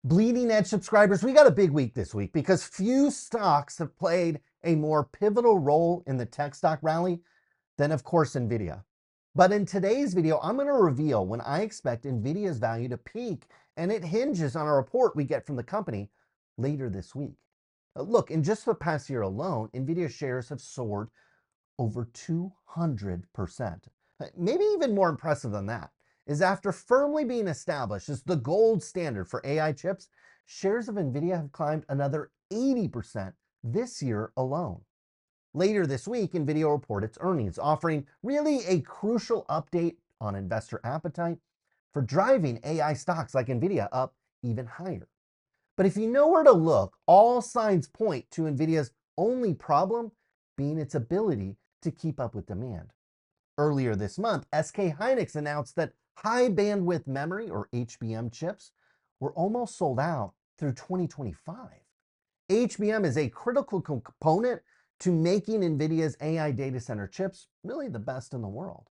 Bleeding edge subscribers, we got a big week this week because few stocks have played a more pivotal role in the tech stock rally than, of course, Nvidia. But in today's video, I'm going to reveal when I expect Nvidia's value to peak, and it hinges on a report we get from the company later this week. Look, in just the past year alone, Nvidia shares have soared over 200%. Maybe even more impressive than that is after firmly being established as the gold standard for AI chips, shares of Nvidia have climbed another 80% this year alone. Later this week, Nvidia will report its earnings, offering really a crucial update on investor appetite for driving AI stocks like Nvidia up even higher. But if you know where to look, all signs point to Nvidia's only problem being its ability to keep up with demand. Earlier this month, SK Hynix announced that high bandwidth memory, or HBM chips, were almost sold out through 2025. HBM is a critical component to making Nvidia's AI data center chips really the best in the world.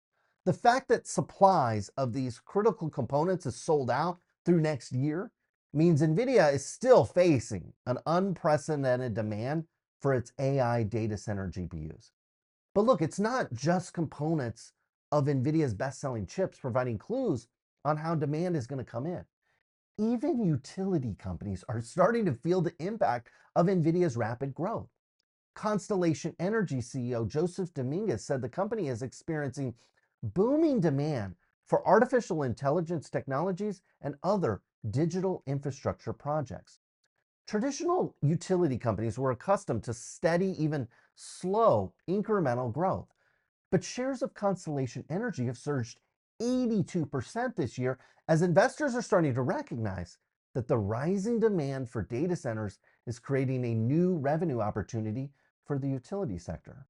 The fact that supplies of these critical components is sold out through next year means Nvidia is still facing an unprecedented demand for its AI data center GPUs. But look, it's not just components of Nvidia's best-selling chips providing clues on how demand is going to come in. Even utility companies are starting to feel the impact of Nvidia's rapid growth. Constellation Energy CEO Joseph Dominguez said the company is experiencing booming demand for artificial intelligence technologies and other digital infrastructure projects. Traditional utility companies were accustomed to steady, even slow, incremental growth. But shares of Constellation Energy have surged 82% this year as investors are starting to recognize that the rising demand for data centers is creating a new revenue opportunity for the utility sector.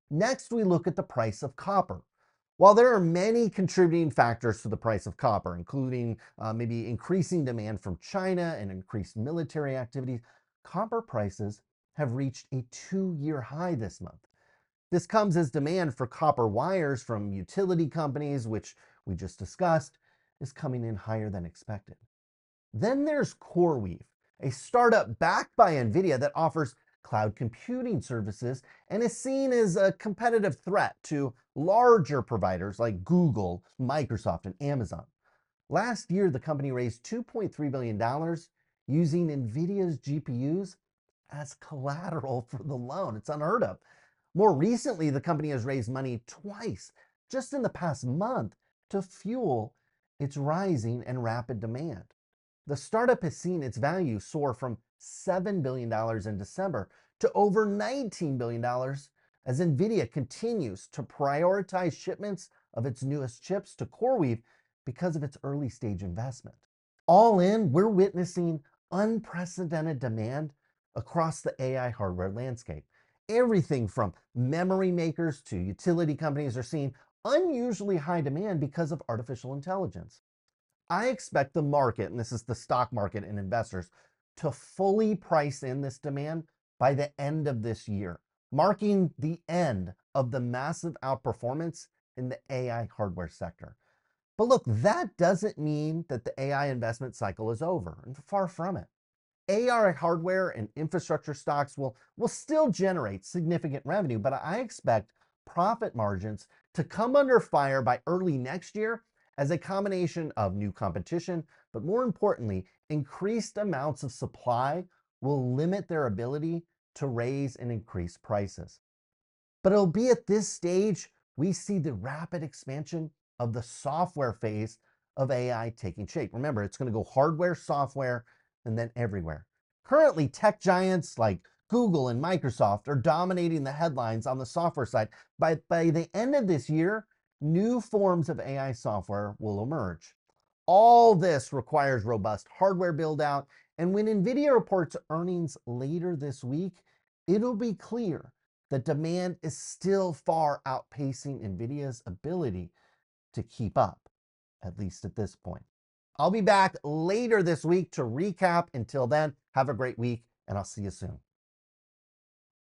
Next, we look at the price of copper. While there are many contributing factors to the price of copper, including maybe increasing demand from China and increased military activities, copper prices have reached a 2-year high this month. This comes as demand for copper wires from utility companies, which we just discussed, is coming in higher than expected. Then there's CoreWeave, a startup backed by Nvidia that offers cloud computing services and is seen as a competitive threat to larger providers like Google, Microsoft, and Amazon. Last year, the company raised $2.3 billion using Nvidia's GPUs as collateral for the loan. It's unheard of. More recently, the company has raised money twice just in the past month to fuel its rising and rapid demand. The startup has seen its value soar from $7 billion in December to over $19 billion as Nvidia continues to prioritize shipments of its newest chips to CoreWeave because of its early stage investment. All in, we're witnessing unprecedented demand across the AI hardware landscape. Everything from memory makers to utility companies are seeing unusually high demand because of artificial intelligence. I expect the market, and this is the stock market and investors, to fully price in this demand by the end of this year, marking the end of the massive outperformance in the AI hardware sector. But look, that doesn't mean that the AI investment cycle is over, and far from it. AI hardware and infrastructure stocks will still generate significant revenue, but I expect profit margins to come under fire by early next year as a combination of new competition, but more importantly, increased amounts of supply will limit their ability to raise and increase prices. But it'll be at this stage we see the rapid expansion of the software phase of AI taking shape. Remember, it's going to go hardware, software, and then everywhere. Currently, tech giants like Google and Microsoft are dominating the headlines on the software side. By the end of this year, new forms of AI software will emerge. All this requires robust hardware build out, and when Nvidia reports earnings later this week, it'll be clear that demand is still far outpacing Nvidia's ability to keep up, at least at this point. I'll be back later this week to recap. Until then, have a great week, and I'll see you soon.